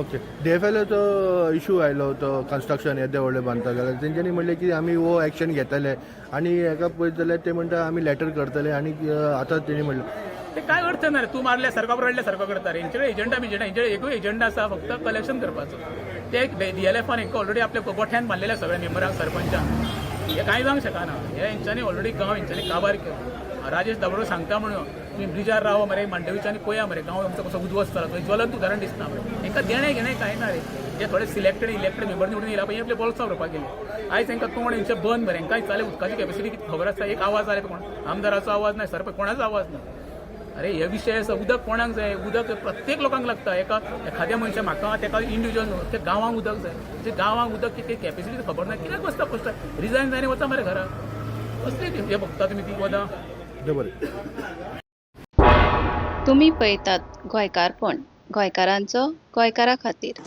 Okay DFLचो issue आयलो तो construction येदे व्हडले बांदता जाल्यार तेंच्यांनी म्हणलें की आमी वो एक्शन घेतले आनी हेका पळयत जाल्यार ते म्हणटा आमी लेटर करतले आनी आतां तेणी म्हणलें ते काय अर्थ ना रे तूं मारल्या सारको रडल्या सारको करता रे हेंचे एजंडा हेंचे एकूय एजंडा आसा फक्त कलेक्शन करपाचो ते DLFान एक ऑलरेडी आपल्या गोठ्यान बांदलेल्या सगळ्या मेंबरांक सरपंचांक हे कांय जावंक शकना हे हेंच्यांनी ऑलरेडी गांव हेंच्यांनी काबार केलो राजेश दाबोळे सांगता म्हणून तुम्ही ब्रिजार राव मरे मांडवीच्यानी पळया मरे गांव आमचो कसो उद्ध्वस्त जाला थंय ज्वलंत उदाहरण दिसता मरे हेंकां देणें घेणें कांय ना रे जे थोडे सिलेक्टेड इलेक्टेड मेंबर निवडून येयला पळय आपले बोल्सां भरपाक गेले आयज हेंकां तोंड हेंचे बंद मरे हेंकां चाले उदकाची कॅपॅसिटी कितें खबर आसा एक आवाज जाले कोण आमदाराचो आवाज ना सरपंच कोणाचो आवाज ना अरे हे विषय आसा उदक कोणाक जाय उदक प्रत्येक लोकांक लागता एखाद्या मनशा म्हाका तेका इंडिव्हिज्युअल न्हू ते गांवांक उदक जाय जे गांवांक उदक कितें कॅपॅसिटी खबर ना कित्याक बसता पोस्टा रिजायन जायनी वता मरे घरा कसली हे बघता तुमी ती वदां बरें तुम्ही पळयतात गोंयकारपण गोंयकारांचो गोंयकारा खातीर.